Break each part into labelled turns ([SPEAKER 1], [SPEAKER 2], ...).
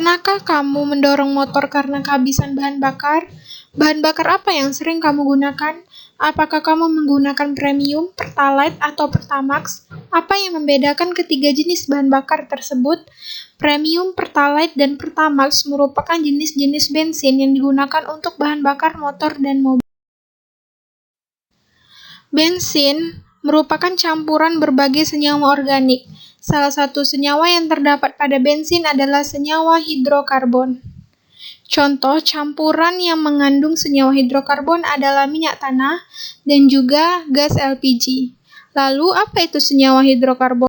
[SPEAKER 1] Pernahkah kamu mendorong motor karena kehabisan bahan bakar? Bahan bakar apa yang sering kamu gunakan? Apakah kamu menggunakan premium, pertalite, atau pertamax? Apa yang membedakan ketiga jenis bahan bakar tersebut? Premium, pertalite, dan pertamax merupakan jenis-jenis bensin yang digunakan untuk bahan bakar motor dan mobil. Bensin merupakan campuran berbagai senyawa organik. Salah satu senyawa yang terdapat pada bensin adalah senyawa hidrokarbon. Contoh campuran yang mengandung senyawa hidrokarbon adalah minyak tanah dan juga gas LPG. Lalu, apa itu senyawa hidrokarbon?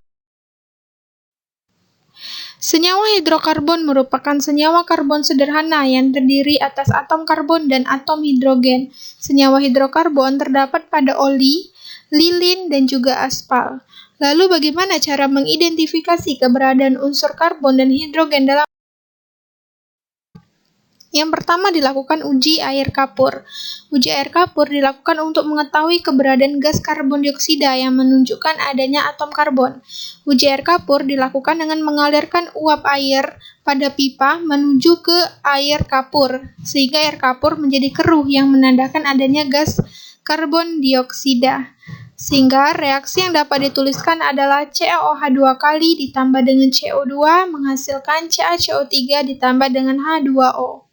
[SPEAKER 1] Senyawa hidrokarbon merupakan senyawa karbon sederhana yang terdiri atas atom karbon dan atom hidrogen. Senyawa hidrokarbon terdapat pada oli, lilin, dan juga aspal. Lalu bagaimana cara mengidentifikasi keberadaan unsur karbon dan hidrogen dalam? Yang pertama dilakukan uji air kapur. Uji air kapur dilakukan untuk mengetahui keberadaan gas karbon dioksida yang menunjukkan adanya atom karbon. Uji air kapur dilakukan dengan mengalirkan uap air pada pipa menuju ke air kapur, sehingga air kapur menjadi keruh yang menandakan adanya gas karbon dioksida. Sehingga reaksi yang dapat dituliskan adalah CaOH2 kali ditambah dengan CO2 menghasilkan CaCO3 ditambah dengan H2O.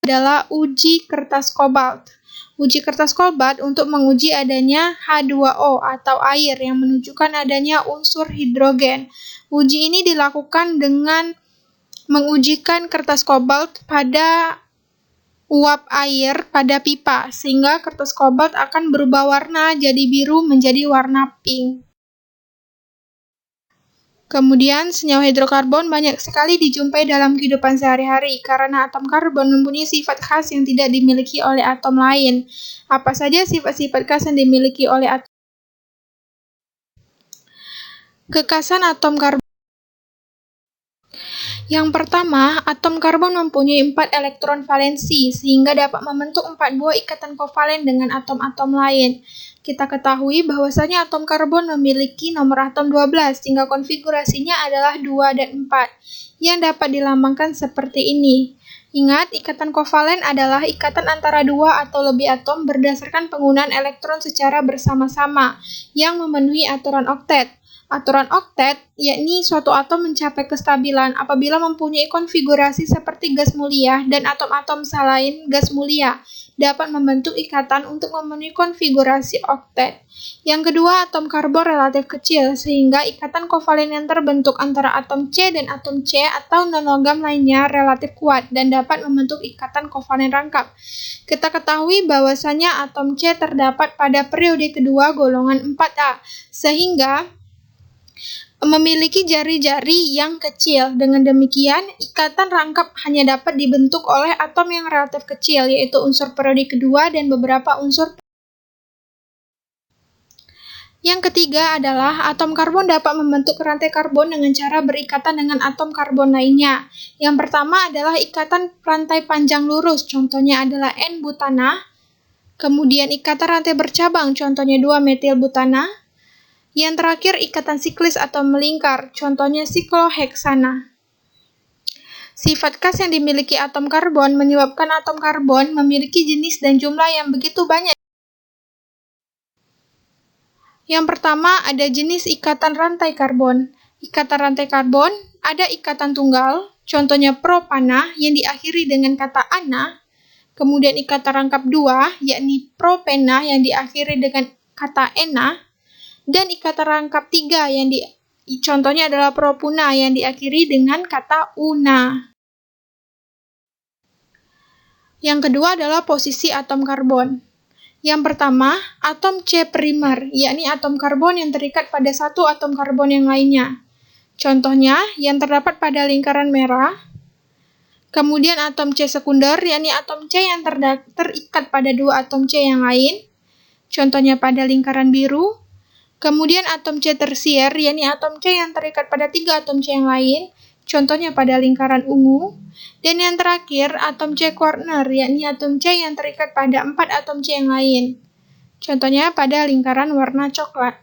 [SPEAKER 1] Adalah uji kertas kobalt. Uji kertas kobalt untuk menguji adanya H2O atau air yang menunjukkan adanya unsur hidrogen. Uji ini dilakukan dengan mengujikan kertas kobalt pada uap air pada pipa, sehingga kertas kobalt akan berubah warna jadi biru menjadi warna pink. Kemudian, senyawa hidrokarbon banyak sekali dijumpai dalam kehidupan sehari-hari karena atom karbon mempunyai sifat khas yang tidak dimiliki oleh atom lain. Apa saja sifat-sifat khas yang dimiliki oleh atom? Kekhasan atom karbon. Yang pertama, atom karbon mempunyai 4 elektron valensi, sehingga dapat membentuk 4 buah ikatan kovalen dengan atom-atom lain. Kita ketahui bahwasanya atom karbon memiliki nomor atom 12, sehingga konfigurasinya adalah 2 dan 4, yang dapat dilambangkan seperti ini. Ingat, ikatan kovalen adalah ikatan antara 2 atau lebih atom berdasarkan penggunaan elektron secara bersama-sama, yang memenuhi aturan oktet. Aturan oktet, yakni suatu atom mencapai kestabilan apabila mempunyai konfigurasi seperti gas mulia dan atom-atom selain gas mulia dapat membentuk ikatan untuk memenuhi konfigurasi oktet. Yang kedua, atom karbon relatif kecil, sehingga ikatan kovalen yang terbentuk antara atom C dan atom C atau non-logam lainnya relatif kuat dan dapat membentuk ikatan kovalen rangkap. Kita ketahui bahwasanya atom C terdapat pada periode kedua golongan 4A, sehingga memiliki jari-jari yang kecil. Dengan demikian, ikatan rangkap hanya dapat dibentuk oleh atom yang relatif kecil, yaitu unsur periode kedua dan beberapa unsur. Yang ketiga adalah atom karbon dapat membentuk rantai karbon dengan cara berikatan dengan atom karbon lainnya. Yang pertama adalah ikatan rantai panjang lurus, contohnya adalah N-butana. Kemudian ikatan rantai bercabang, contohnya 2-metilbutana. Yang terakhir, ikatan siklis atau melingkar, contohnya sikloheksana. Sifat khas yang dimiliki atom karbon menyebabkan atom karbon memiliki jenis dan jumlah yang begitu banyak. Yang pertama, ada jenis ikatan rantai karbon. Ikatan rantai karbon, ada ikatan tunggal, contohnya propana yang diakhiri dengan kata ana. Kemudian ikatan rangkap dua, yakni propena yang diakhiri dengan kata ena. Dan ikatan rangkap 3 yang contohnya adalah propuna yang diakhiri dengan kata una. Yang kedua adalah posisi atom karbon. Yang pertama, atom C primer, yakni atom karbon yang terikat pada satu atom karbon yang lainnya. Contohnya yang terdapat pada lingkaran merah. Kemudian atom C sekunder, yakni atom C yang terikat pada 2 atom C yang lain. Contohnya pada lingkaran biru. Kemudian atom C tersier, yakni atom C yang terikat pada 3 atom C yang lain, contohnya pada lingkaran ungu. Dan yang terakhir, atom C corner, yakni atom C yang terikat pada 4 atom C yang lain, contohnya pada lingkaran warna coklat.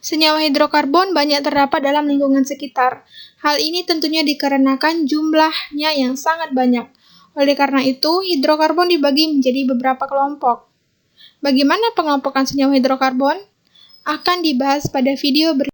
[SPEAKER 1] Senyawa hidrokarbon banyak terdapat dalam lingkungan sekitar. Hal ini tentunya dikarenakan jumlahnya yang sangat banyak. Oleh karena itu, hidrokarbon dibagi menjadi beberapa kelompok. Bagaimana pengelompokan senyawa hidrokarbon? Akan dibahas pada video berikutnya.